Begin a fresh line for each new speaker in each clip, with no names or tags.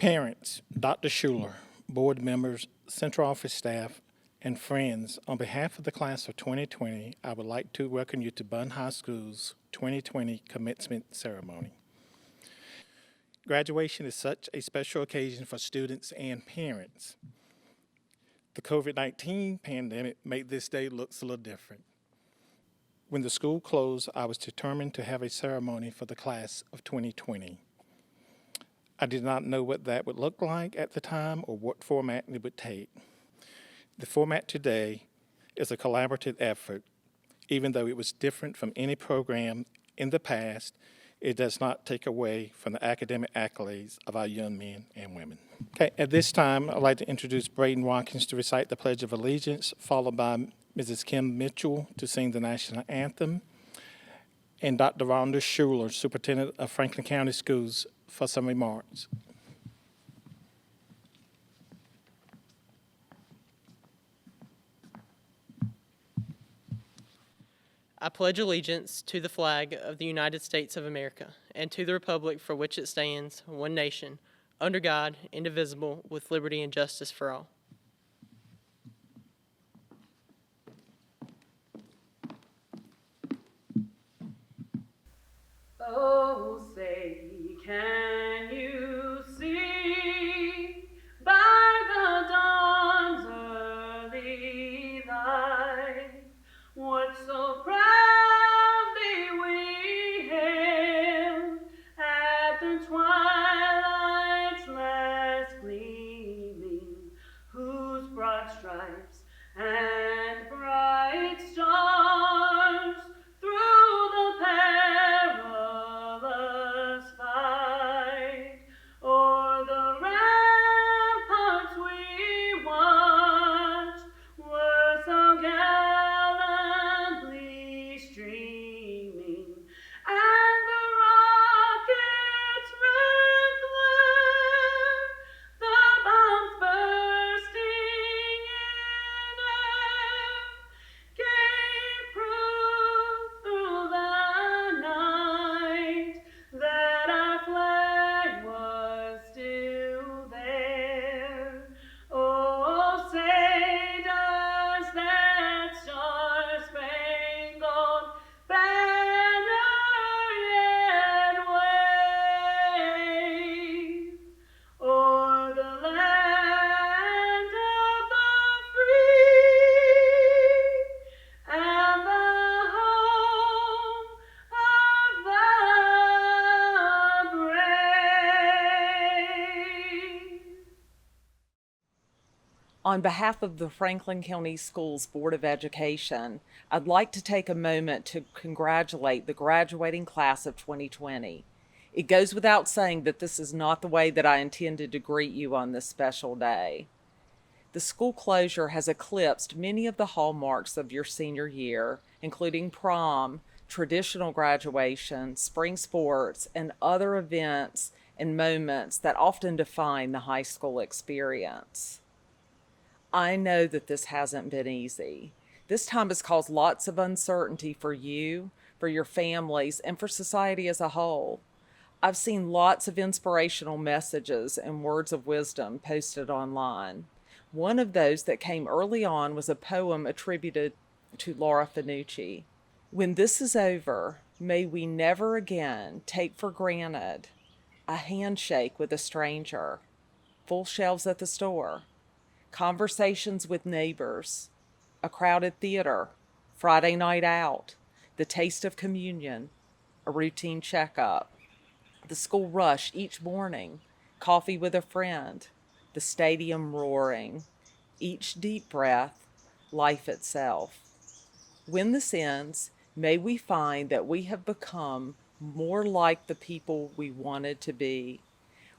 Parents, Dr. Schuler, board members, central office staff, and friends, on behalf of the class of 2020, I would like to welcome you to Bunn High School's 2020 commencement ceremony. Graduation is such a special occasion for students and parents. The COVID-19 pandemic made this day look a little different. When the school closed, I was determined to have a ceremony for the class of 2020. I did not know what that would look like at the time or what format it would take. The format today is a collaborative effort. Even though it was different from any program in the past, it does not take away from the academic accolades of our young men and women. Okay, at this time, I'd like to introduce Braden Watkins to recite the Pledge of Allegiance, followed by Mrs. Kim Mitchell to sing the national anthem, and Dr. Rhonda Schuler, Superintendent of Franklin County Schools, for some remarks.
I pledge allegiance to the flag of the United States of America and to the republic for which it stands, one nation, under God, indivisible, with liberty and justice for all.
Oh, say, can you see by the dawn's early light what so proudly we hailed at the twilight's last gleaming, whose broad stripes and bright stars through the perilous fight o'er the ramparts we watched were so gallantly streaming, and the rocket's red glare, the bombs bursting in air, gave proof through the night that our flag was still there. Oh, say does that star-spangled banner yet wave o'er the land of the free and the home of the brave?
On behalf of the Franklin County Schools Board of Education, I'd like to take a moment to congratulate the graduating class of 2020. It goes without saying that this is not the way that I intended to greet you on this special day. The school closure has eclipsed many of the hallmarks of your senior year, including prom, traditional graduation, spring sports, and other events and moments that often define the high school experience. I know that this hasn't been easy. This time has caused lots of uncertainty for you, for your families, and for society as a whole. I've seen lots of inspirational messages and words of wisdom posted online. One of those that came early on was a poem attributed to Laura Fanucci. When this is over, may we never again take for granted a handshake with a stranger, full shelves at the store, conversations with neighbors, a crowded theater, Friday night out, the taste of communion, a routine checkup, the school rush each morning, coffee with a friend, the stadium roaring, each deep breath, life itself. When this ends, may we find that we have become more like the people we wanted to be,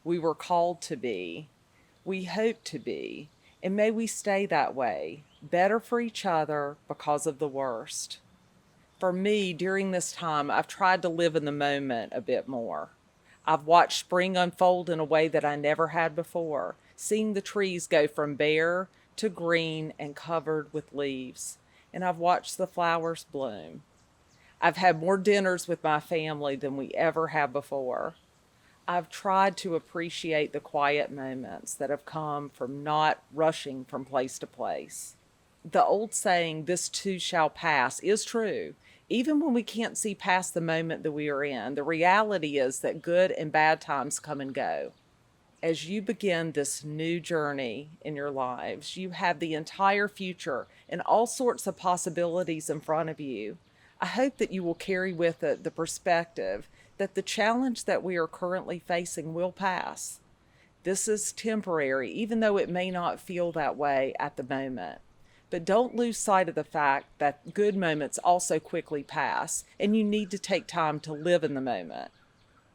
we were called to be, we hope to be, and may we stay that way, better for each other because of the worst. For me, during this time, I've tried to live in the moment a bit more. I've watched spring unfold in a way that I never had before, seeing the trees go from bare to green and covered with leaves, and I've watched the flowers bloom. I've had more dinners with my family than we ever have before. I've tried to appreciate the quiet moments that have come from not rushing from place to place. The old saying, "this too shall pass," is true. Even when we can't see past the moment that we are in, the reality is that good and bad times come and go. As you begin this new journey in your lives, you have the entire future and all sorts of possibilities in front of you. I hope that you will carry with it the perspective that the challenge that we are currently facing will pass. This is temporary, even though it may not feel that way at the moment. But don't lose sight of the fact that good moments also quickly pass, and you need to take time to live in the moment.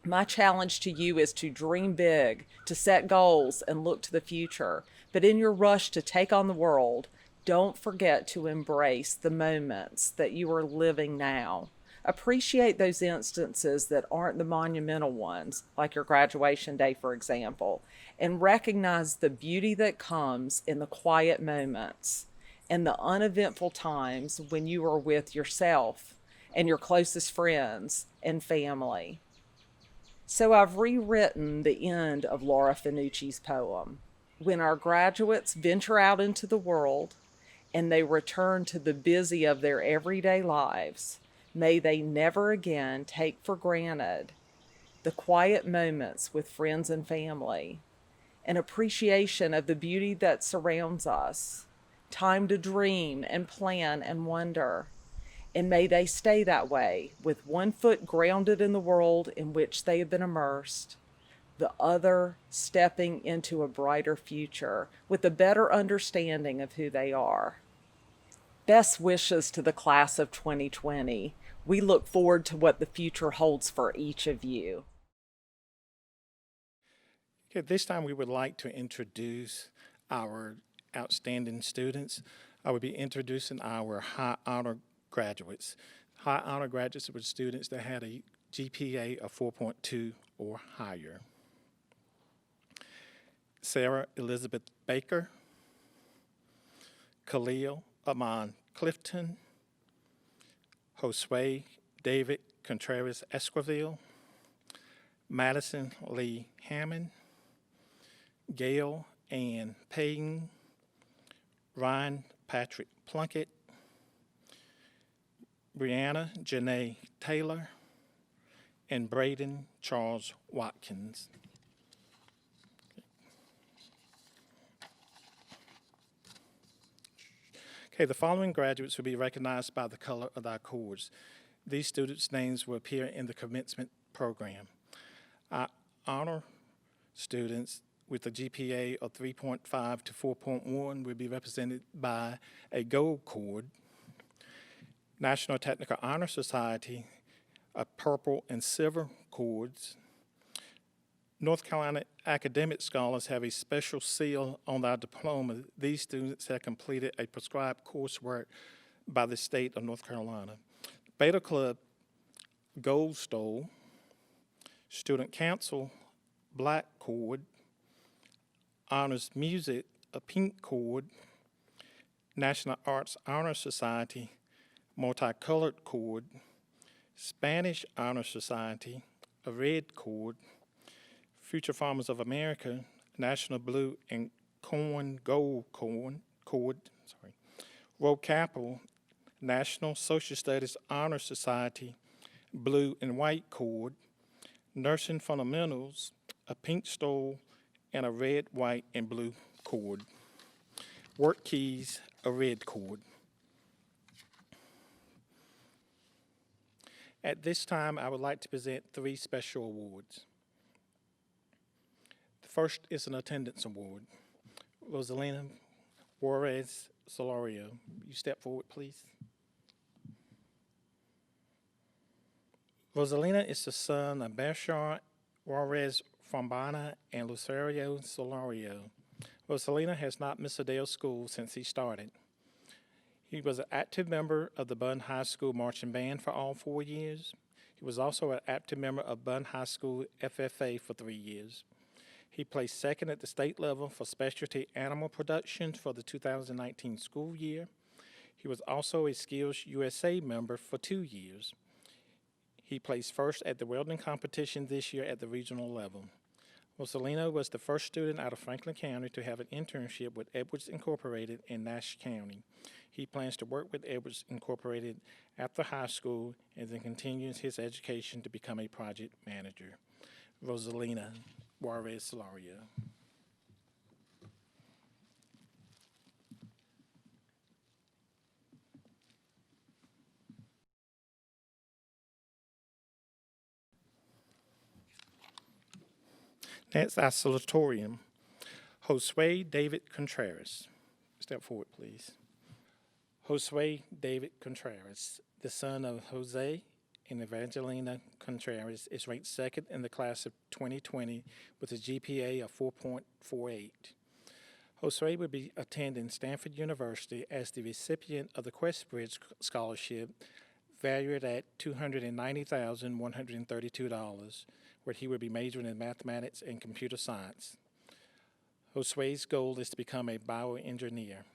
My challenge to you is to dream big, to set goals and look to the future. But in your rush to take on the world, don't forget to embrace the moments that you are living now. Appreciate those instances that aren't the monumental ones, like your graduation day, for example, and recognize the beauty that comes in the quiet moments and the uneventful times when you are with yourself and your closest friends and family. So I've rewritten the end of Laura Finucci's poem. When our graduates venture out into the world and they return to the busy of their everyday lives, may they never again take for granted the quiet moments with friends and family, an appreciation of the beauty that surrounds us, time to dream and plan and wonder. And may they stay that way, with one foot grounded in the world in which they have been immersed, the other stepping into a brighter future with a better understanding of who they are. Best wishes to the class of 2020. We look forward to what the future holds for each of you.
Okay, this time we would like to introduce our outstanding students. I will be introducing our high honor graduates. High honor graduates were students that had a GPA of 4.2 or higher. Sarah Elizabeth Baker, Khalil Amon Clifton, Josue David Contreras Esquivel, Madison Lee Hammond, Gail Ann Payton, Ryan Patrick Plunkett, Brianna Janae Taylor, and Braden Charles Watkins. Okay, the following graduates will be recognized by the color of their cords. These students' names will appear in the commencement program. Our honor students with a GPA of 3.5 to 4.1 will be represented by a gold cord. National Technical Honor Society, a purple and silver cords. North Carolina academic scholars have a special seal on their diploma. These students have completed a prescribed coursework by the state of North Carolina. Beta Club, gold stole. Student Council, black cord. Honors Music, a pink cord. National Arts Honor Society, multicolored cord. Spanish Honor Society, a red cord. Future Farmers of America, National Blue and Corn Gold cord. Road Capital, National Social Studies Honor Society, blue and white cord. Nursing Fundamentals, a pink stole and a red, white, and blue cord. Work Keys, a red cord. At this time, I would like to present 3 special awards. The first is an attendance award. Rosalina Juarez Solorio, you step forward, please. Rosalina is the son of Bashar Juarez Fombana and Lucerio Solorio. Rosalina has not missed a day of school since he started. He was an active member of the Bunn High School marching band for all 4 years. He was also an active member of Bunn High School FFA for 3 years. He placed second at the state level for specialty animal production for the 2019 school year. He was also a Skills USA member for 2 years. He placed first at the welding competition this year at the regional level. Rosalino was the first student out of Franklin County to have an internship with Edwards Incorporated in Nash County. He plans to work with Edwards Incorporated after high school and then continues his education to become a project manager. Rosalina Juarez Solario. Next, our Salutatorian, Josue David Contreras. Step forward, please. Josue David Contreras, the son of Jose and Evangelina Contreras, is ranked second in the class of 2020 with a GPA of 4.48. Josue will be attending Stanford University as the recipient of the Questbridge Scholarship, valued at $290,132, where he will be majoring in mathematics and computer science. Josue's goal is to become a bioengineer.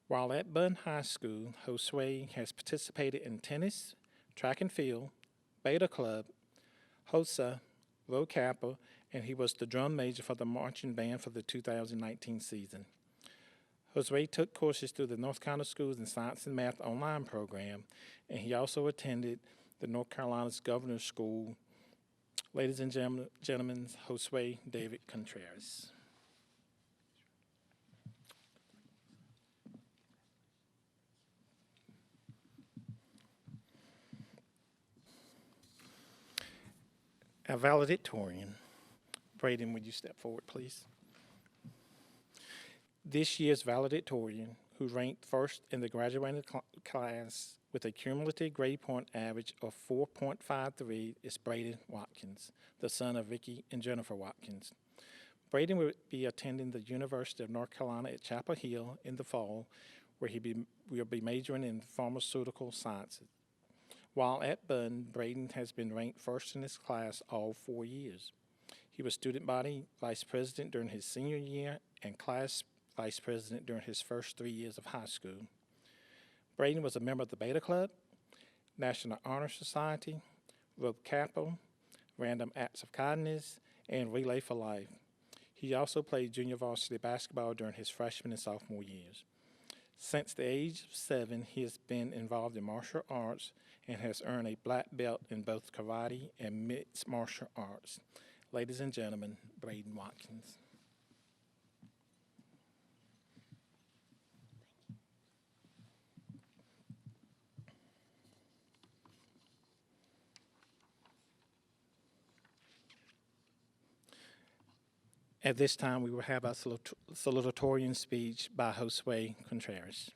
While at Bunn High School, Josue has participated in tennis, track and field, Beta Club, HOSA, Rho Kappa, and he was the drum major for the marching band for the 2019 season. Josue took courses through the North Carolina Schools in Science and Math online program, and he also attended the North Carolina's Governor's School. Ladies and gentlemen, Josue David Contreras. Our valedictorian. Braden, would you step forward, please? This year's valedictorian, who ranked first in the graduating class with a cumulative grade point average of 4.53, is Braden Watkins, the son of Vicki and Jennifer Watkins. Braden will be attending the University of North Carolina at Chapel Hill in the fall, where will be majoring in pharmaceutical sciences. While at Bunn, Braden has been ranked first in his class all 4 years. He was student body vice president during his senior year and class vice president during his first 3 years of high school. Braden was a member of the Beta Club, National Honor Society, Rho Kappa, Random Acts of Kindness, and Relay for Life. He also played junior varsity basketball during his freshman and sophomore years. Since the age of 7, he has been involved in martial arts and has earned a black belt in both karate and mixed martial arts. Ladies and gentlemen, Braden Watkins. At this time, we will have our salutatorian speech by Josue Contreras.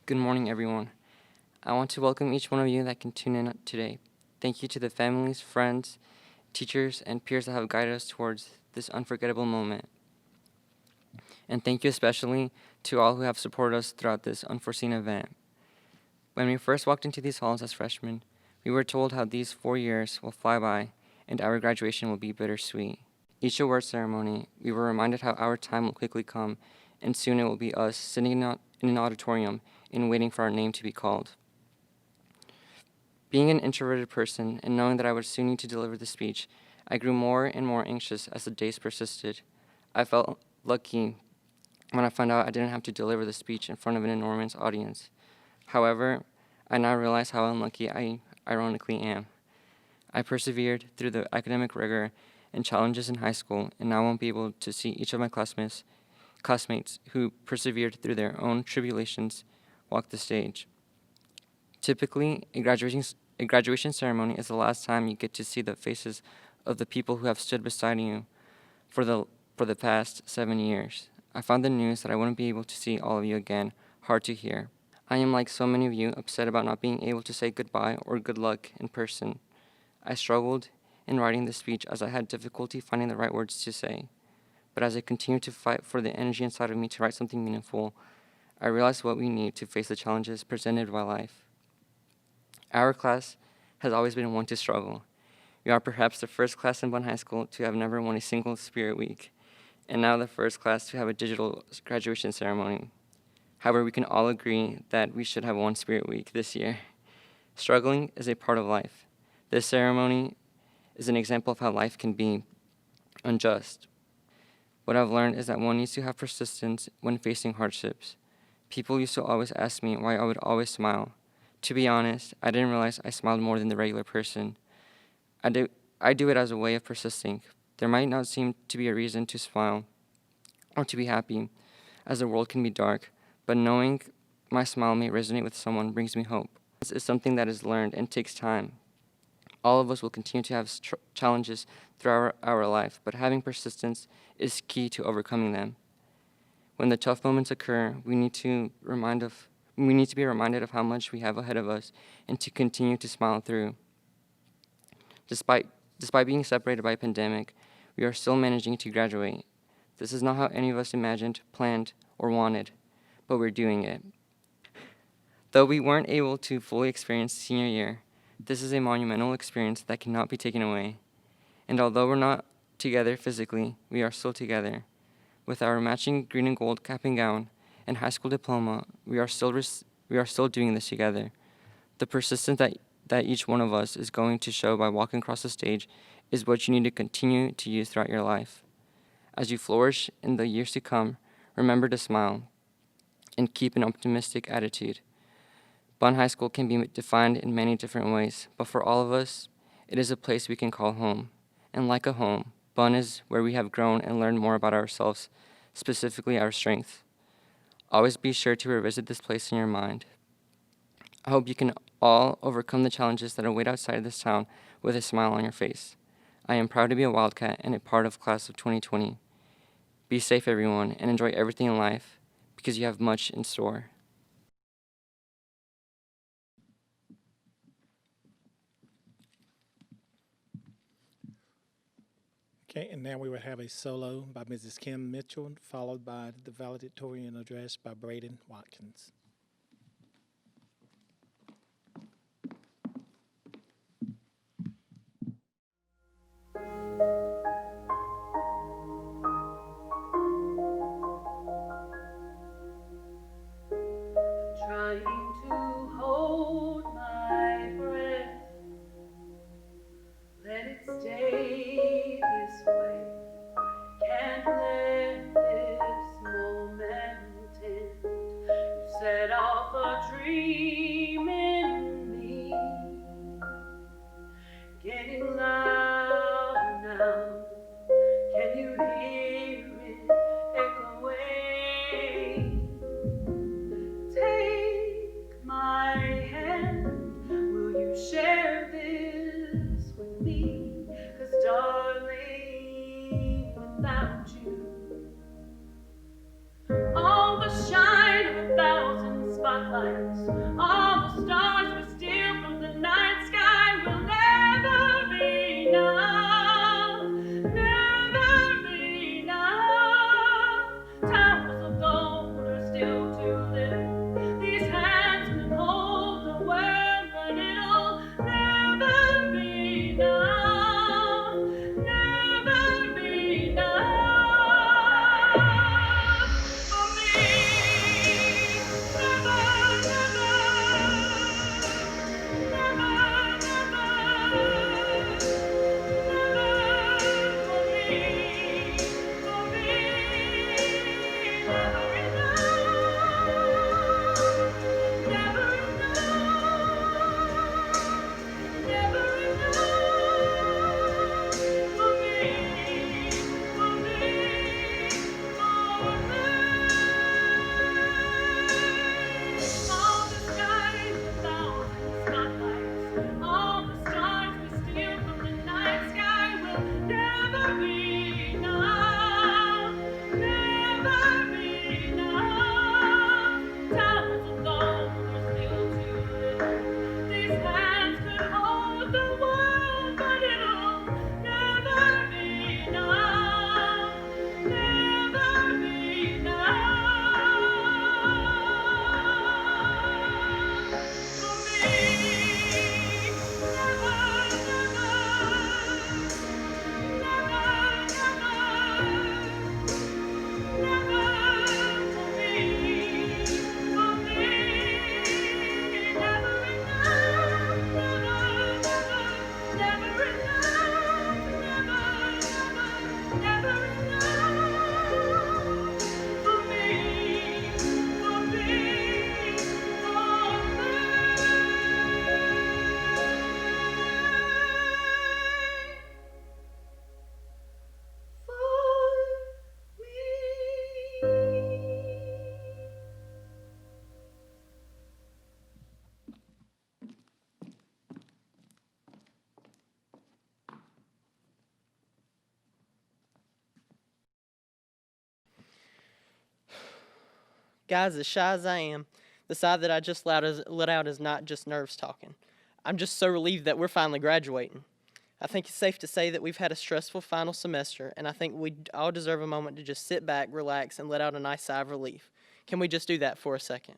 Good morning, everyone. I want to welcome each one of you that can tune in today. Thank you to the families, friends, teachers, and peers that have guided us towards this unforgettable moment. And thank you especially to all who have supported us throughout this unforeseen event. When we first walked into these halls as freshmen, we were told how these 4 years will fly by and our graduation will be bittersweet. Each award ceremony, we were reminded how our time will quickly come, and soon it will be us sitting in an auditorium and waiting for our name to be called. Being an introverted person and knowing that I would soon need to deliver the speech, I grew more and more anxious as the days persisted. I felt lucky when I found out I didn't have to deliver the speech in front of an enormous audience. However, I now realize how unlucky I ironically am. I persevered through the academic rigor and challenges in high school, and now won't be able to see each of my classmates who persevered through their own tribulations walk the stage. Typically, a graduation ceremony is the last time you get to see the faces of the people who have stood beside you for the past 7 years. I found the news that I wouldn't be able to see all of you again hard to hear. I am, like so many of you, upset about not being able to say goodbye or good luck in person. I struggled in writing the speech as I had difficulty finding the right words to say. But as I continued to fight for the energy inside of me to write something meaningful, I realized what we need to face the challenges presented by life. Our class has always been one to struggle. We are perhaps the first class in Bunn High School to have never won a single Spirit Week, and now the first class to have a digital graduation ceremony. However, we can all agree that we should have won Spirit Week this year. Struggling is a part of life. This ceremony is an example of how life can be unjust. What I've learned is that one needs to have persistence when facing hardships. People used to always ask me why I would always smile. To be honest, I didn't realize I smiled more than the regular person. I do it as a way of persisting. There might not seem to be a reason to smile or to be happy, as the world can be dark, but knowing my smile may resonate with someone brings me hope. This is something that is learned and takes time. All of us will continue to have challenges throughout our life, but having persistence is key to overcoming them. When the tough moments occur, we need to be reminded of how much we have ahead of us and to continue to smile through. Despite being separated by a pandemic, we are still managing to graduate. This is not how any of us imagined, planned, or wanted, but we're doing it. Though we weren't able to fully experience senior year, this is a monumental experience that cannot be taken away. And although we're not together physically, we are still together. With our matching green and gold cap and gown and high school diploma, we are still doing this together. The persistence that each one of us is going to show by walking across the stage is what you need to continue to use throughout your life. As you flourish in the years to come, remember to smile and keep an optimistic attitude. Bunn High School can be defined in many different ways, but for all of us, it is a place we can call home. And like a home, Bunn is where we have grown and learned more about ourselves, specifically our strengths. Always be sure to revisit this place in your mind. I hope you can all overcome the challenges that await outside this town with a smile on your face. I am proud to be a Wildcat and a part of class of 2020. Be safe, everyone, and enjoy everything in life because you have much in store.
Okay, and now we will have a solo by Mrs. Kim Mitchell, followed by the valedictorian address by Braden Watkins.
Trying to hold my breath, let it stay this way. Can't let this moment end. You said
Guys, as shy as I am, the sigh that I just let out is not just nerves talking. I'm just so relieved that we're finally graduating. I think it's safe to say that we've had a stressful final semester, and I think we all deserve a moment to just sit back, relax, and let out a nice sigh of relief. Can we just do that for a second?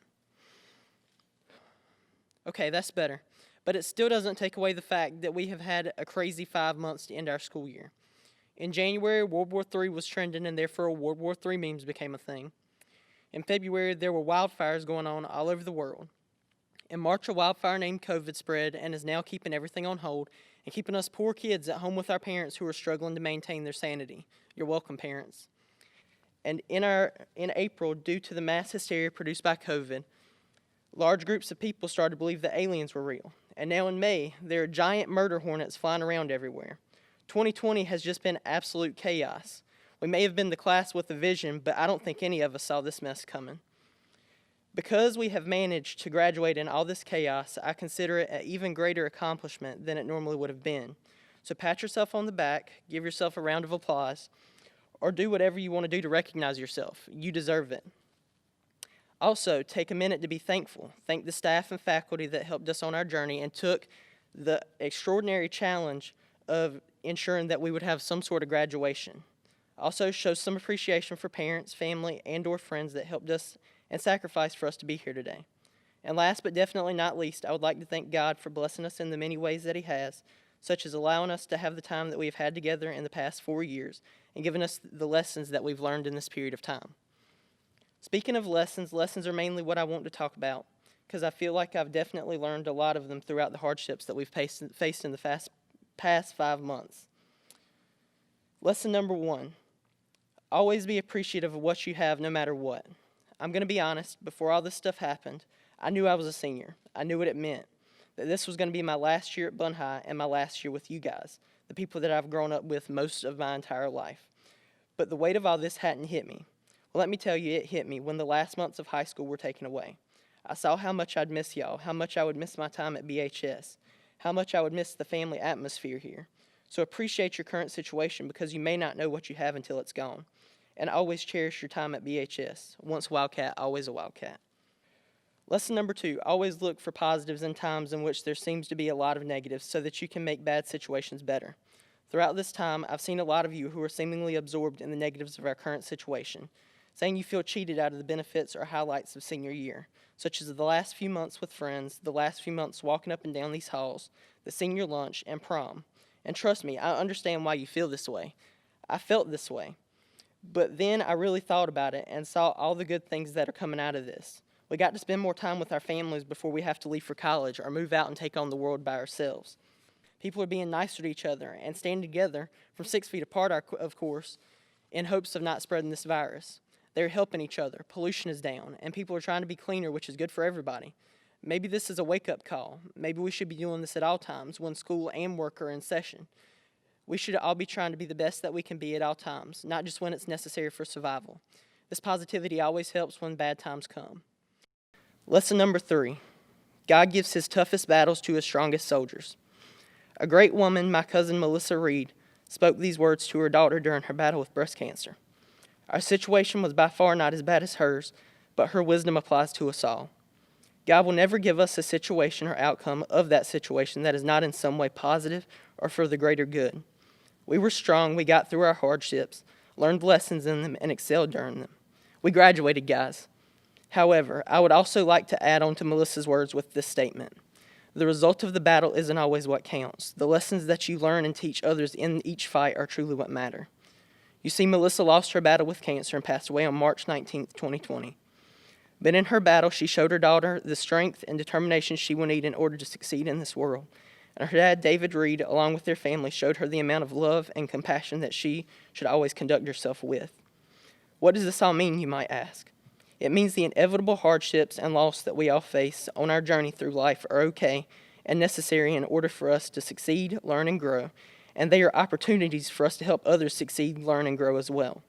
Okay, that's better. But it still doesn't take away the fact that we have had a crazy 5 months to end our school year. In January, World War III was trending, and therefore World War III memes became a thing. In February, there were wildfires going on all over the world. In March, a wildfire named COVID spread and is now keeping everything on hold and keeping us poor kids at home with our parents who are struggling to maintain their sanity. You're welcome, parents. And in April, due to the mass hysteria produced by COVID, large groups of people started to believe that aliens were real. And now in May, there are giant murder hornets flying around everywhere. 2020 has just been absolute chaos. We may have been the class with a vision, but I don't think any of us saw this mess coming. Because we have managed to graduate in all this chaos, I consider it an even greater accomplishment than it normally would have been. So pat yourself on the back, give yourself a round of applause, or do whatever you want to do to recognize yourself. You deserve it. Also, take a minute to be thankful. Thank the staff and faculty that helped us on our journey and took the extraordinary challenge of ensuring that we would have some sort of graduation. Also, show some appreciation for parents, family, and/or friends that helped us and sacrificed for us to be here today. And last but definitely not least, I would like to thank God for blessing us in the many ways that He has, such as allowing us to have the time that we've had together in the past 4 years and giving us the lessons that we've learned in this period of time. Speaking of lessons are mainly what I want to talk about because I feel like I've definitely learned a lot of them throughout the hardships that we've faced in the past 5 months. Lesson number 1, always be appreciative of what you have no matter what. I'm going to be honest, before all this stuff happened, I knew I was a senior. I knew what it meant, that this was going to be my last year at Bunn High and my last year with you guys, the people that I've grown up with most of my entire life. But the weight of all this hadn't hit me. Well, let me tell you, it hit me when the last months of high school were taken away. I saw how much I'd miss y'all, how much I would miss my time at BHS, how much I would miss the family atmosphere here. So appreciate your current situation because you may not know what you have until it's gone. And always cherish your time at BHS. Once Wildcat, always a Wildcat. Lesson number 2, always look for positives in times in which there seems to be a lot of negatives so that you can make bad situations better. Throughout this time, I've seen a lot of you who are seemingly absorbed in the negatives of our current situation, saying you feel cheated out of the benefits or highlights of senior year, such as the last few months with friends, the last few months walking up and down these halls, the senior lunch, and prom. And trust me, I understand why you feel this way. I felt this way. But then I really thought about it and saw all the good things that are coming out of this. We got to spend more time with our families before we have to leave for college or move out and take on the world by ourselves. People are being nicer to each other and standing together from 6 feet apart, of course, in hopes of not spreading this virus. They're helping each other. Pollution is down, and people are trying to be cleaner, which is good for everybody. Maybe this is a wake-up call. Maybe we should be doing this at all times when school and work are in session. We should all be trying to be the best that we can be at all times, not just when it's necessary for survival. This positivity always helps when bad times come. Lesson number 3, God gives His toughest battles to His strongest soldiers. A great woman, my cousin Melissa Reed, spoke these words to her daughter during her battle with breast cancer. Our situation was by far not as bad as hers, but her wisdom applies to us all. God will never give us a situation or outcome of that situation that is not in some way positive or for the greater good. We were strong, we got through our hardships, learned lessons in them, and excelled during them. We graduated, guys. However, I would also like to add on to Melissa's words with this statement. The result of the battle isn't always what counts. The lessons that you learn and teach others in each fight are truly what matter. You see, Melissa lost her battle with cancer and passed away on March 19, 2020. But in her battle, she showed her daughter the strength and determination she will need in order to succeed in this world. And her dad, David Reed, along with their family, showed her the amount of love and compassion that she should always conduct herself with. What does this all mean, you might ask? It means the inevitable hardships and loss that we all face on our journey through life are okay and necessary in order for us to succeed, learn, and grow, and they are opportunities for us to help others succeed, learn, and grow as well.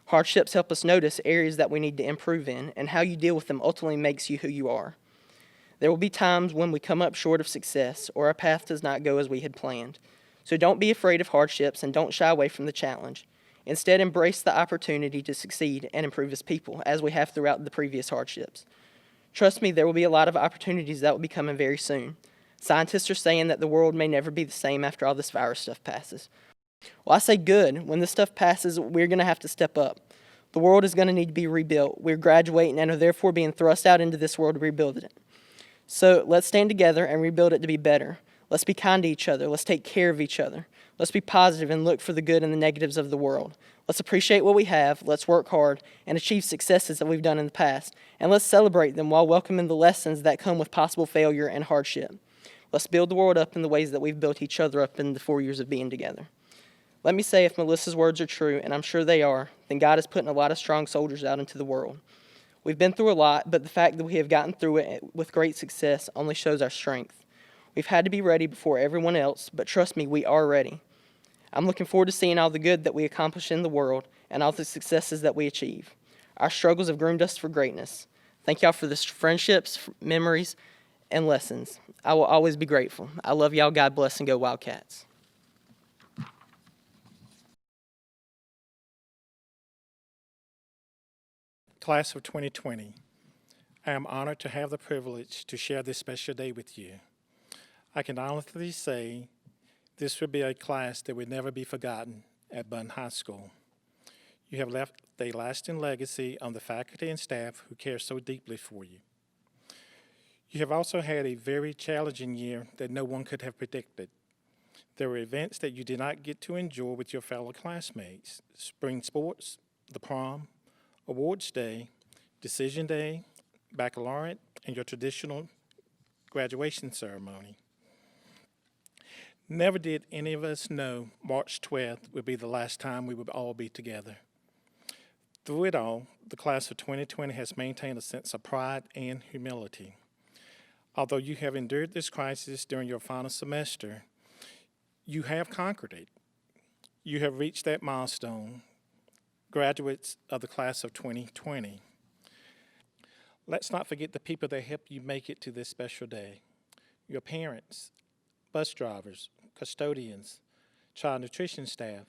Hardships help us notice areas that we need to improve in, and how you deal with them ultimately makes you who you are. There will be times when we come up short of success or our path does not go as we had planned. So don't be afraid of hardships and don't shy away from the challenge. Instead, embrace the opportunity to succeed and improve as people, as we have throughout the previous hardships. Trust me, there will be a lot of opportunities that will be coming very soon. Scientists are saying that the world may never be the same after all this virus stuff passes. Well, I say good. When this stuff passes, we're going to have to step up. The world is going to need to be rebuilt. We're graduating and are therefore being thrust out into this world to rebuild it. So let's stand together and rebuild it to be better. Let's be kind to each other. Let's take care of each other. Let's be positive and look for the good and the negatives of the world. Let's appreciate what we have. Let's work hard and achieve successes that we've done in the past. And let's celebrate them while welcoming the lessons that come with possible failure and hardship. Let's build the world up in the ways that we've built each other up in the 4 years of being together. Let me say, if Melissa's words are true, and I'm sure they are, then God is putting a lot of strong soldiers out into the world. We've been through a lot, but the fact that we have gotten through it with great success only shows our strength. We've had to be ready before everyone else, but trust me, we are ready. I'm looking forward to seeing all the good that we accomplish in the world and all the successes that we achieve. Our struggles have groomed us for greatness. Thank y'all for the friendships, memories, and lessons. I will always be grateful. I love y'all. God bless, and go Wildcats.
Class of 2020, I am honored to have the privilege to share this special day with you. I can honestly say this will be a class that will never be forgotten at Bunn High School. You have left a lasting legacy on the faculty and staff who care so deeply for you. You have also had a very challenging year that no one could have predicted. There were events that you did not get to enjoy with your fellow classmates: spring sports, the prom, awards day, decision day, baccalaureate, and your traditional graduation ceremony. Never did any of us know March 12th would be the last time we would all be together. Through it all, the class of 2020 has maintained a sense of pride and humility. Although you have endured this crisis during your final semester, you have conquered it. You have reached that milestone, graduates of the class of 2020. Let's not forget the people that helped you make it to this special day. Your parents, bus drivers, custodians, child nutrition staff,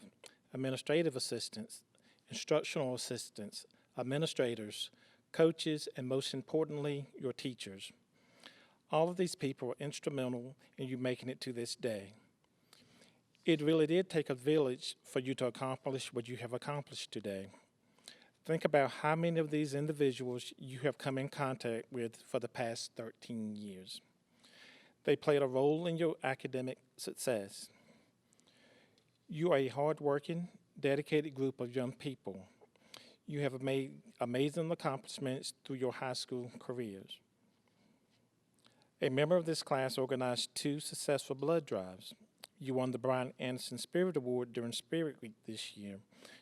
administrative assistants, instructional assistants, administrators, coaches, and most importantly, your teachers. All of these people were instrumental in you making it to this day. It really did take a village for you to accomplish what you have accomplished today. Think about how many of these individuals you have come in contact with for the past 13 years. They played a role in your academic success. You are a hardworking, dedicated group of young people. You have made amazing accomplishments through your high school careers. A member of this class organized 2 successful blood drives. You won the Brian Anderson Spirit Award during Spirit Week this year.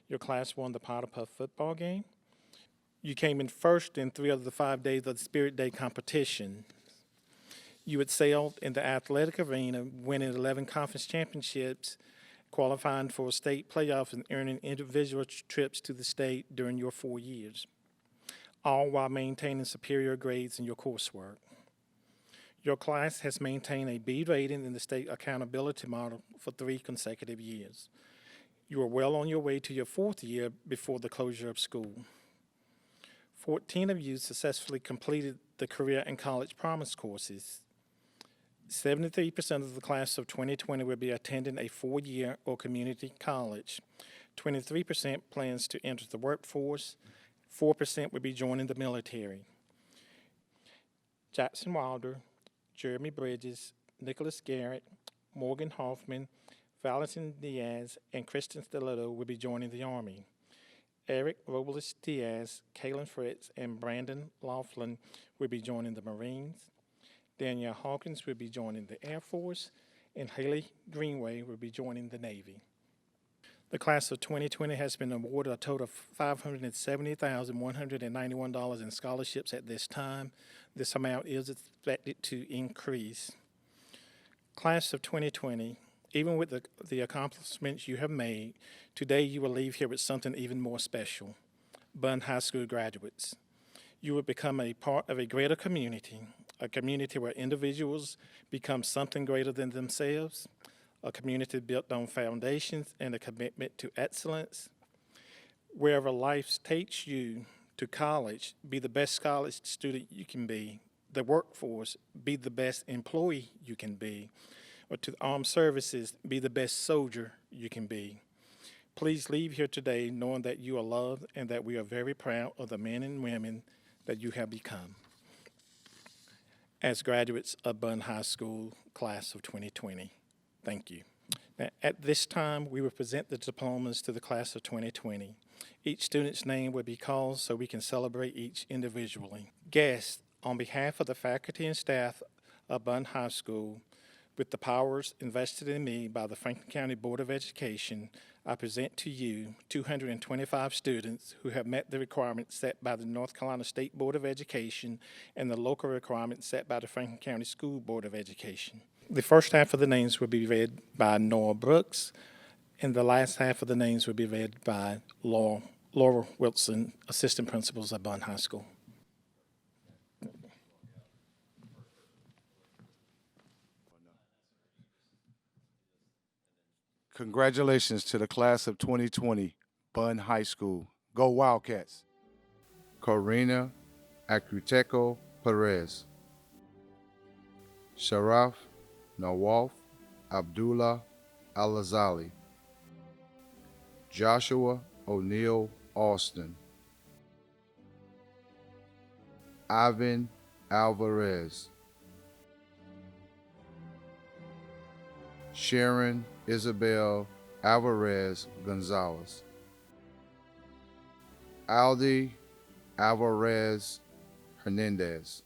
Your class won the Powder Puff football game. You came in first in 3 of the 5 days of the Spirit Day competition. You excelled in the athletic arena, winning 11 conference championships, qualifying for state playoffs, and earning individual trips to the state during your 4 years, all while maintaining superior grades in your coursework. Your class has maintained a B rating in the state accountability model for 3 consecutive years. You are well on your way to your 4th year before the closure of school. 14 of you successfully completed the Career and College Promise courses. 73% of the class of 2020 will be attending a 4-year or community college. 23% plans to enter the workforce. 4% will be joining the military. Jackson Wilder, Jeremy Bridges, Nicholas Garrett, Morgan Hoffman, Valentin Diaz, and Kristen Stiletto will be joining the Army. Eric Robles Diaz, Kaylin Fritz, and Brandon Laughlin will be joining the Marines. Danielle Hawkins will be joining the Air Force, and Haley Greenway will be joining the Navy. The class of 2020 has been awarded a total of $570,191 in scholarships at this time. This amount is expected to increase. Class of 2020, even with the accomplishments you have made, today you will leave here with something even more special. Bunn High School graduates. You will become a part of a greater community, a community where individuals become something greater than themselves, a community built on foundations and a commitment to excellence. Wherever life takes you to college, be the best college student you can be. The workforce, be the best employee you can be. Or to the armed services, be the best soldier you can be. Please leave here today knowing that you are loved and that we are very proud of the men and women that you have become as graduates of Bunn High School class of 2020. Thank you. Now, at this time, we will present the diplomas to the class of 2020. Each student's name will be called so we can celebrate each individually. Guests, on behalf of the faculty and staff of Bunn High School, with the powers invested in me by the Franklin County Board of Education, I present to you 225 students who have met the requirements set by the North Carolina State Board of Education and the local requirements set by the Franklin County School Board of Education. The first half of the names will be read by Noah Brooks, and the last half of the names will be read by Laura Wilson, Assistant Principals at Bunn High School.
Congratulations to the class of 2020, Bunn High School. Go Wildcats. Corina Acuteco Perez. Sharaf Nawaf Abdullah Alazali. Joshua O'Neill Austin. Ivan Alvarez. Sharon Isabel Alvarez Gonzalez. Aldi Alvarez Hernandez.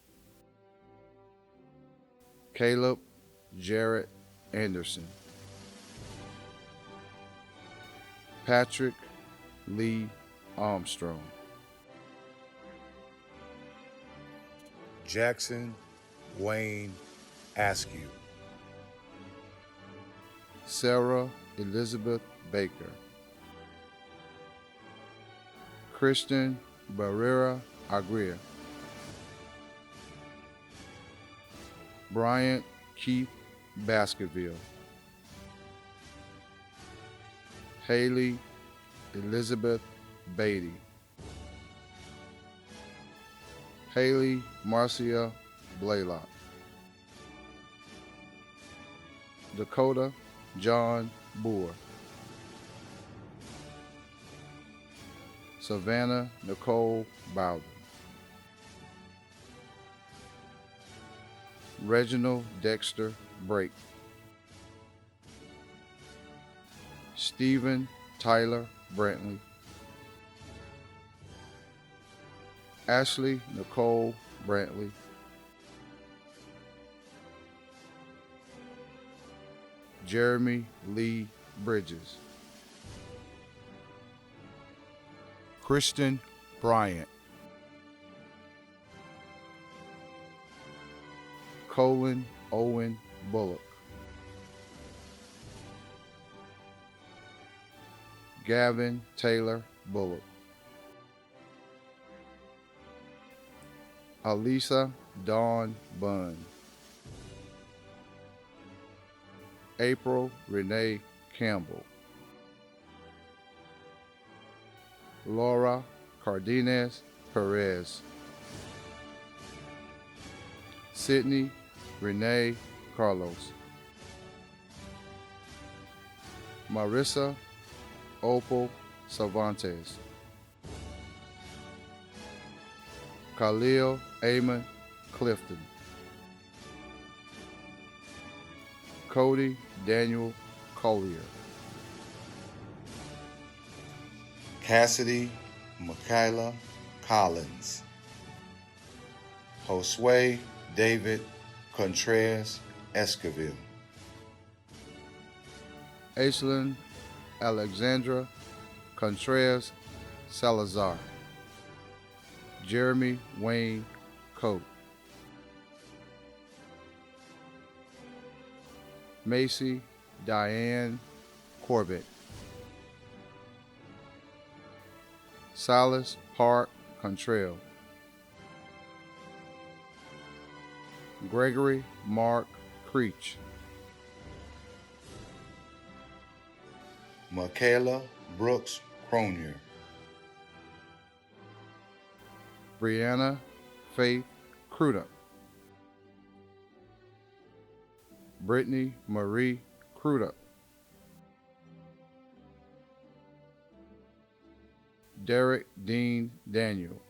Caleb Jarrett Anderson. Patrick Lee Armstrong. Jackson Wayne Askew. Sarah Elizabeth Baker. Kristen Barrera Agria. Bryant Keith Baskerville. Haley Elizabeth Beatty. Haley Marcia Blaylock. Dakota John Boer. Savannah Nicole Bowden. Reginald Dexter Brake. Stephen Tyler Brantley. Ashley Nicole Brantley. Jeremy Lee Bridges. Kristen Bryant. Colin Owen Bullock. Gavin Taylor Bullock. Alisa Dawn Bunn. April Renee Campbell. Laura Cardenas Perez. Sydney Renee Carlos. Marissa Opal Cervantes. Khalil Amon Clifton. Cody Daniel Collier. Cassidy Michaela Collins. Josue David Contreras Esquivel. Aislinn Alexandra Contreras Salazar. Jeremy Wayne Coate. Macy Diane Corbett. Silas Park Contrell. Gregory Mark Creech. Michaela Brooks Cronier. Brianna Faith Crudup, Brittany Marie Crudup, Derek Dean Daniel,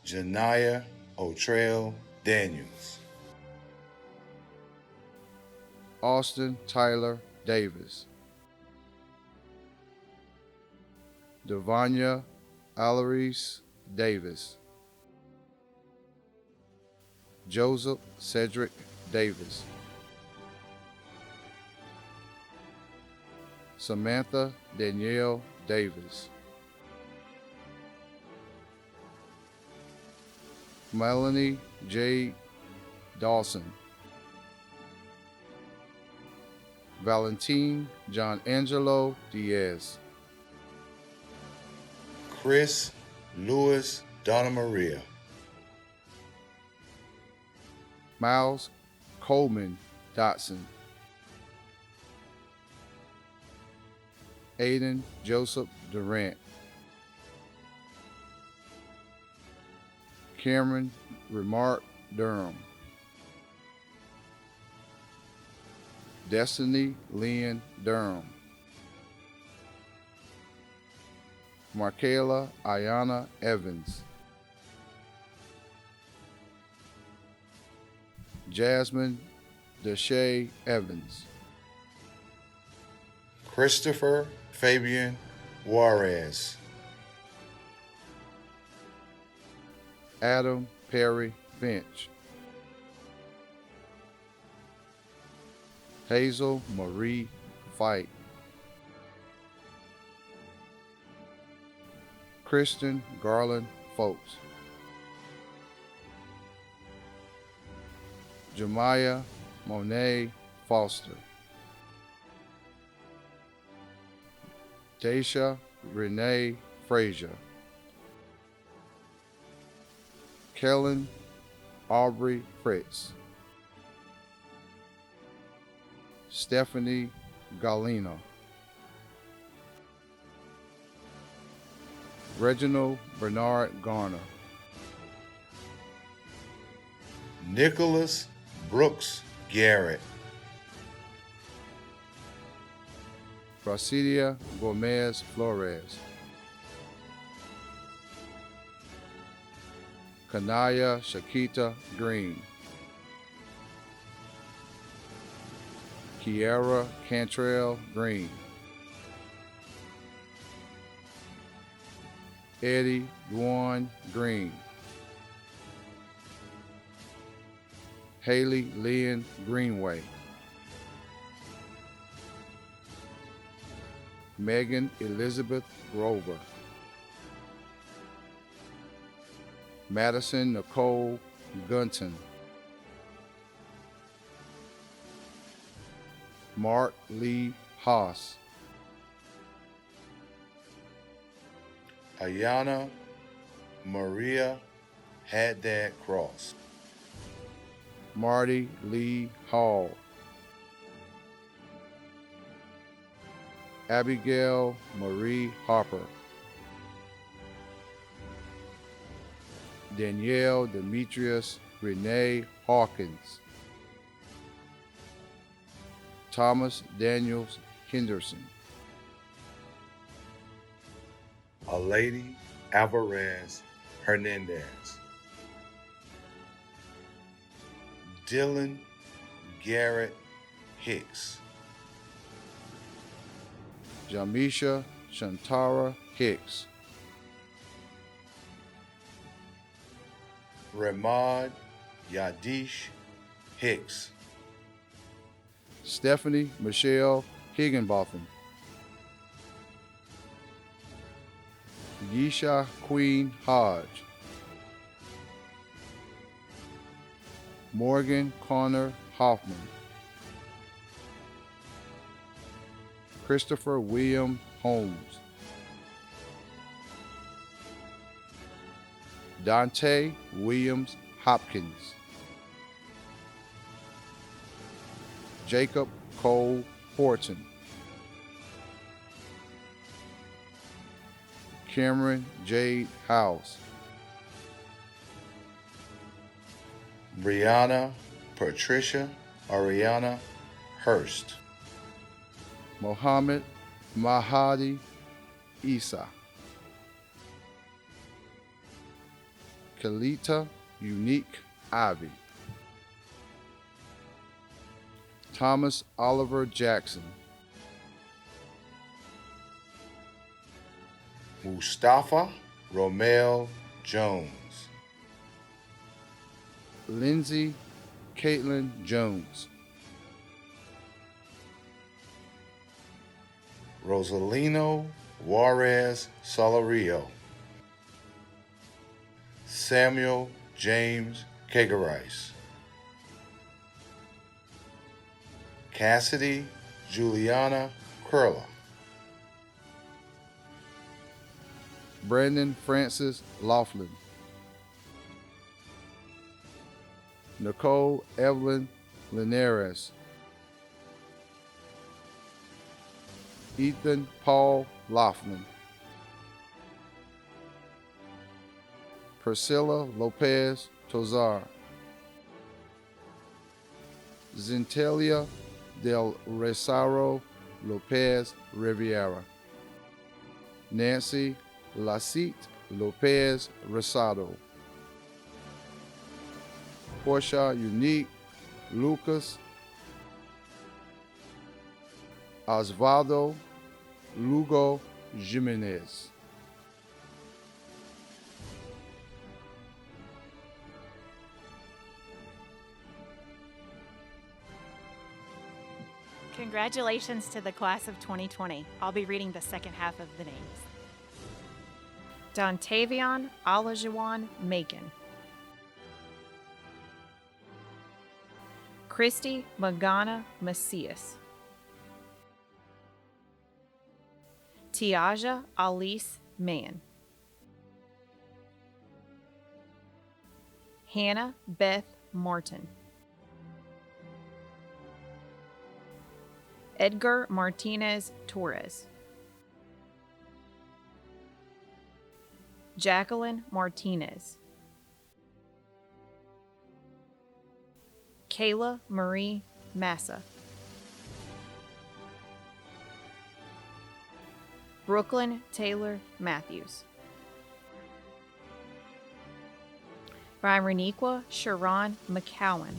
Janiyah Otrell Daniels,
Austin Tyler Davis, Devanya Alarise Davis, Joseph Cedric Davis, Samantha Danielle Davis, Melanie J. Dawson, Valentine John Angelo Diaz,
Chris Lewis Donna Maria,
Miles Coleman Dotson, Aiden Joseph Durant, Cameron Remark Durham, Destiny Lynn Durham, Markayla Ayana Evans, Jasmine Deshay Evans,
Christopher Fabian Juarez,
Adam Perry Finch, Hazel Marie Fight, Kristen Garland Folks, Jemiah Monet Foster, Daisha Renee Frazier, Kellen Aubrey Fritz, Stephanie Galino, Reginald Bernard Garner,
Nicholas Brooks Garrett,
Brasilia Gomez Flores, Kanaya Shakita Green, Kiara Cantrell Green, Eddie Dwan Green, Haley Lynn Greenway, Megan Elizabeth Grover, Madison Nicole Gunton, Mark Lee Haas,
Ayana Maria Haddad Cross,
Marty Lee Hall, Abigail Marie Harper, Danielle Demetrius Renee Hawkins, Thomas Daniels Henderson,
Alady Alvarez Hernandez, Dylan Garrett Hicks,
Jamisha Shantara Hicks,
Ramad Yadish Hicks,
Stephanie Michelle Higginbotham, Yisha Queen Hodge, Morgan Connor Hoffman, Christopher William Holmes, Dante Williams Hopkins, Jacob Cole Horton, Cameron Jade House,
Brianna Patricia Ariana Hurst,
Mohammed Mahadi Isa, Kalita Unique Ivy, Thomas Oliver Jackson,
Mustafa Romel Jones,
Lindsay Caitlin Jones,
Rosalino Juarez Solario, Samuel James Kegerice, Cassidy Juliana Curla,
Brandon Francis Laughlin, Nicole Evelyn Linares, Ethan Paul Laughlin, Priscilla Lopez Tozar, Zentelia del Rosario Lopez Riviera, Nancy Lasit Lopez Rosado, Portia Unique Lucas, Osvaldo Lugo Jimenez.
Congratulations to the class of 2020. I'll be reading the second half of the names. Dontavion Olajuwon Macon. Christy Magana Macias. Tiaja Alice Mann. Hannah Beth Martin. Edgar Martinez Torres. Jacqueline Martinez. Kayla Marie Massa. Brooklyn Taylor Matthews. Raniqua Sharon McCowan.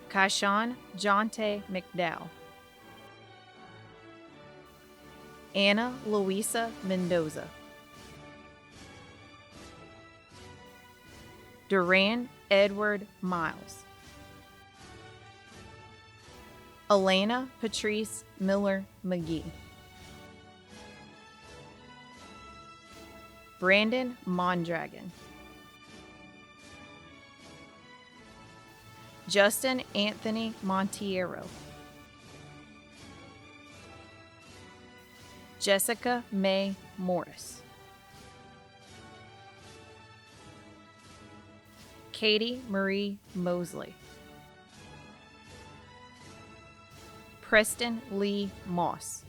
Kaishan Jonte McDowell. Anna Luisa Mendoza. Duran Edward Miles. Elena Patrice Miller McGee. Brandon Mondragon. Justin Anthony Montiero. Jessica May Morris. Katie Marie Mosley. Preston Lee Moss.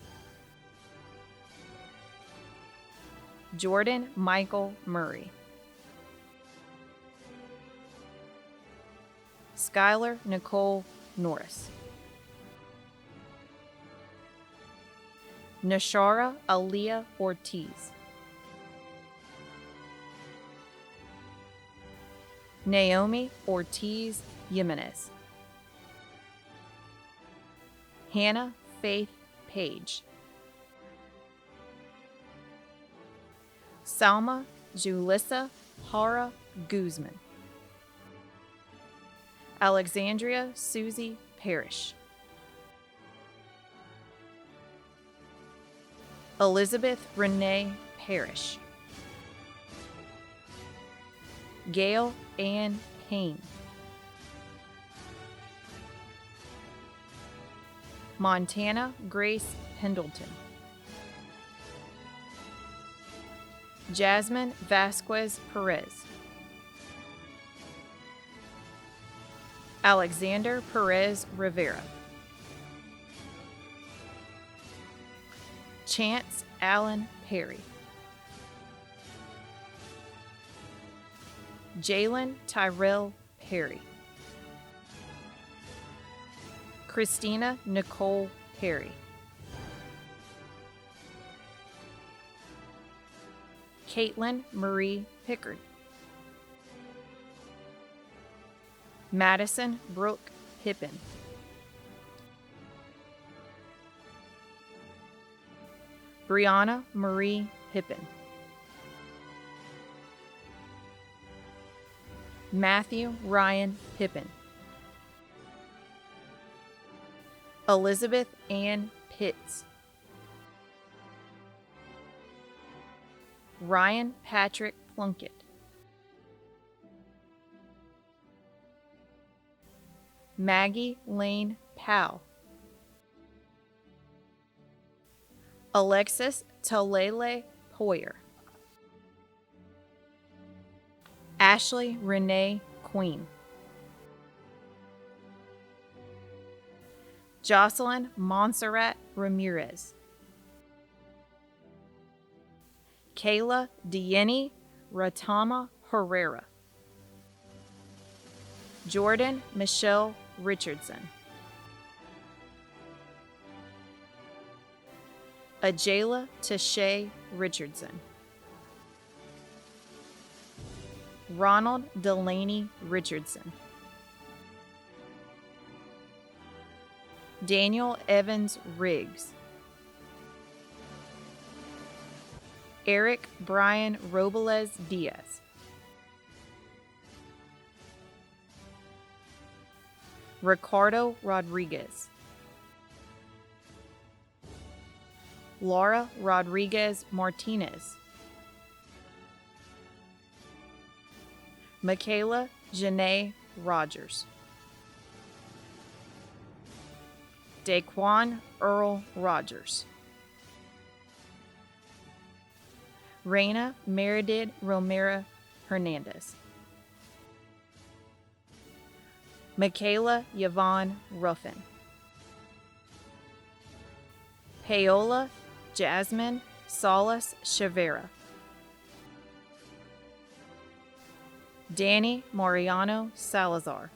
Jordan Michael Murray. Skylar Nicole Norris. Nashara Aaliyah Ortiz. Naomi Ortiz Jimenez. Hannah Faith Page. Salma Julissa Hara Guzman. Alexandria Susie Parrish. Elizabeth Renee Parrish. Gail Ann Payne. Montana Grace Pendleton. Jasmine Vasquez Perez. Alexander Perez Rivera. Chance Allen Perry. Jalen Tyrell Perry. Christina Nicole Perry. Caitlin Marie Pickard. Madison Brooke Pippin. Brianna Marie Pippin. Matthew Ryan Pippin. Elizabeth Ann Pitts. Ryan Patrick Plunkett. Maggie Lane Powell. Alexis Talele Poyer. Ashley Renee Queen. Jocelyn Montserrat Ramirez. Kayla Dieni Ratama Herrera. Jordan Michelle Richardson. Ajayla Tashay Richardson. Ronald Delaney Richardson. Daniel Evans Riggs. Eric Brian Robles Diaz. Ricardo Rodriguez. Laura Rodriguez Martinez. Michaela Janae Rogers. Daquan Earl Rogers. Reina Meredith Romero Hernandez. Michaela Yvonne Ruffin. Paola Jasmine Salas Chavera. Danny Mariano Salazar.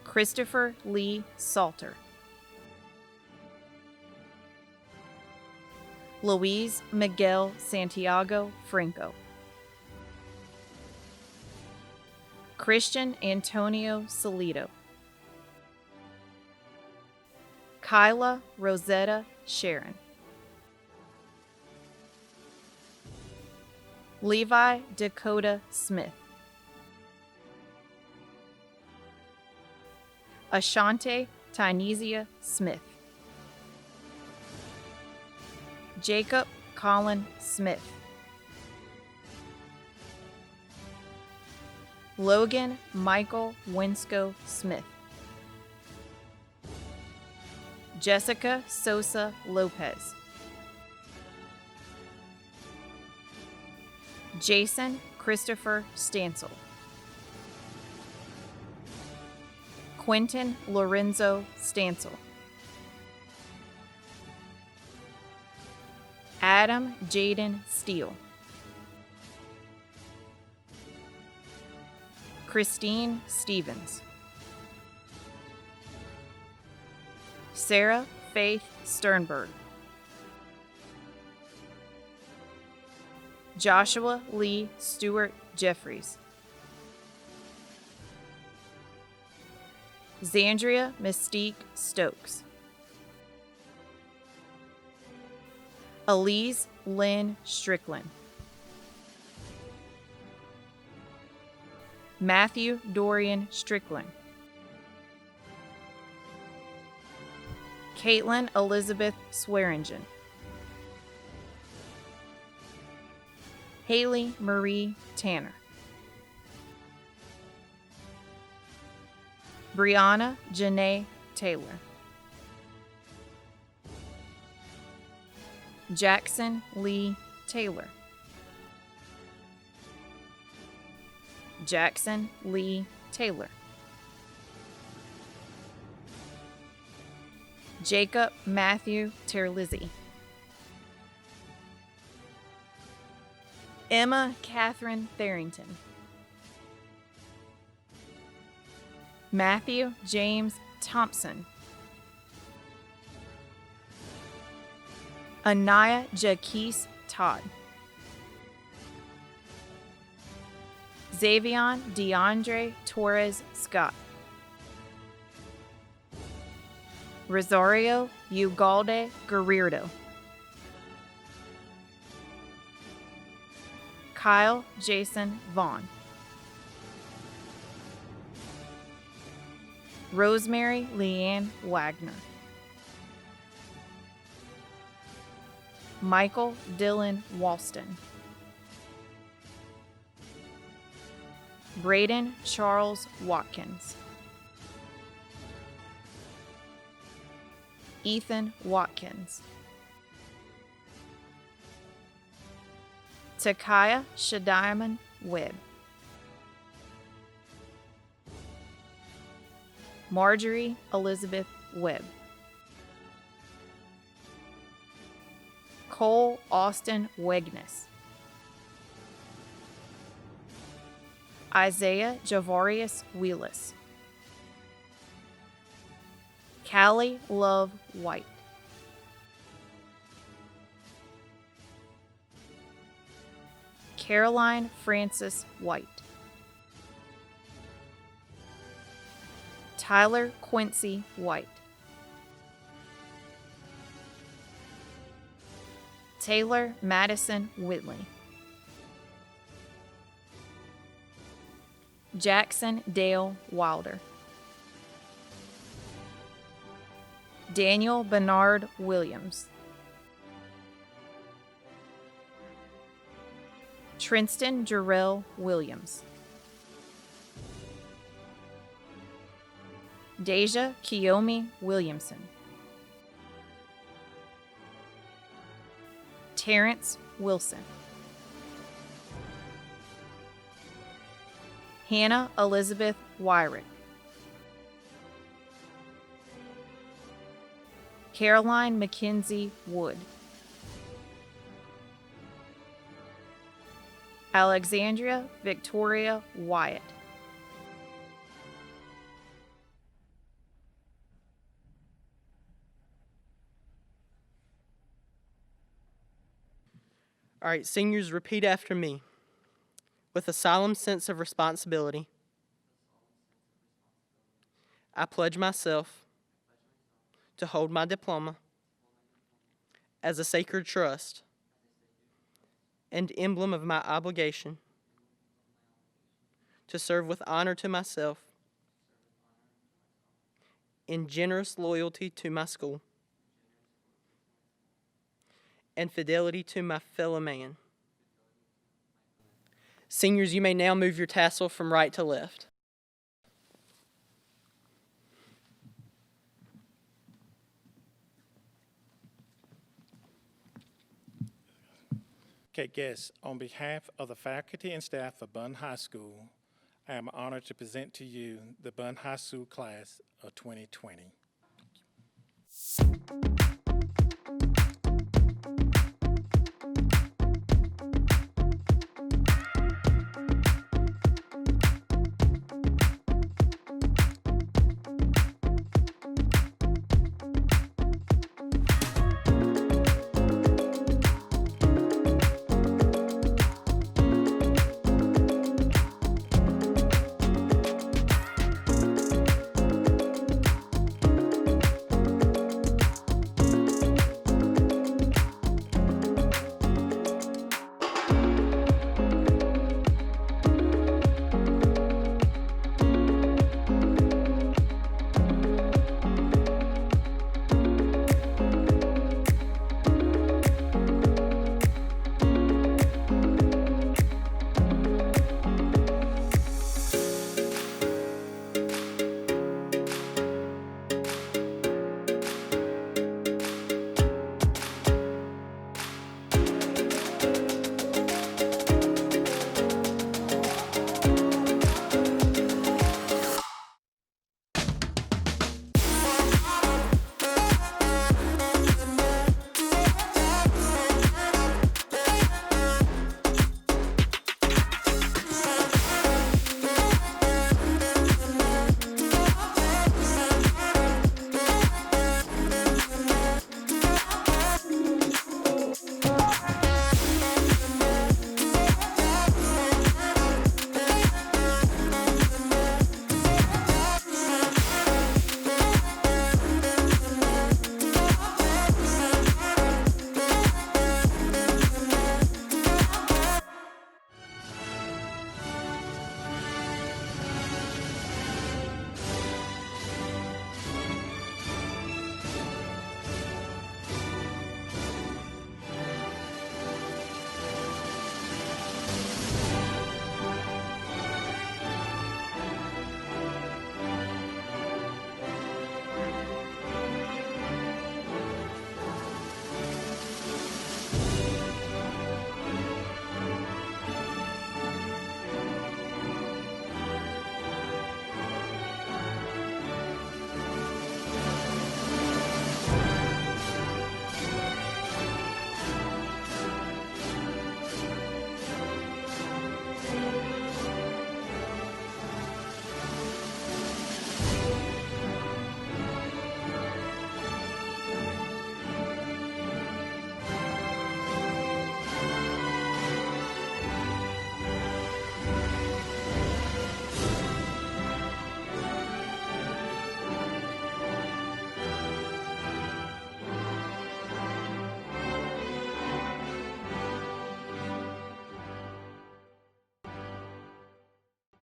Christopher Lee Salter. Luis Miguel Santiago Franco. Christian Antonio Salido. Kyla Rosetta Sharon. Levi Dakota Smith. Ashante Tynesia Smith. Jacob Colin Smith. Logan Michael Winsco Smith. Jessica Sosa Lopez. Jason Christopher Stansel. Quentin Lorenzo Stansel. Adam Jaden Steele. Christine Stevens. Sarah Faith Sternberg. Joshua Lee Stewart Jeffries. Zandria Mystique Stokes. Elise Lynn Strickland. Matthew Dorian Strickland. Caitlin Elizabeth Swearingen. Haley Marie Tanner. Brianna Janae Taylor. Jackson Lee Taylor. Jackson Lee Taylor. Jacob Matthew Terlizzi. Emma Catherine Tharrington. Matthew James Thompson. Anaya Jaquise Todd. Xavion DeAndre Torres Scott. Rosario Ugalde Guerrero. Kyle Jason Vaughn. Rosemary Leanne Wagner. Michael Dylan Walston. Braden Charles Watkins. Ethan Watkins. Takaya Shadiman Webb. Marjorie Elizabeth Webb. Cole Austin Wegness. Isaiah Javarius Wheelis. Callie Love White. Caroline Francis White. Tyler Quincy White. Taylor Madison Whitley. Jackson Dale Wilder. Daniel Bernard Williams. Trinston Jarrell Williams. Deja Kiyomi Williamson. Terrence Wilson. Hannah Elizabeth Wyrick. Caroline Mackenzie Wood. Alexandria Victoria Wyatt.
All right, seniors, repeat after me. With a solemn sense of responsibility, I pledge myself to hold my diploma as a sacred trust and emblem of my obligation to serve with honor to myself and generous loyalty to my school and fidelity to my fellow man. Seniors, you may now move your tassel from right to left.
Okay, guests, on behalf of the faculty and staff of Bunn High School, I am honored to present to you the Bunn High School class of 2020.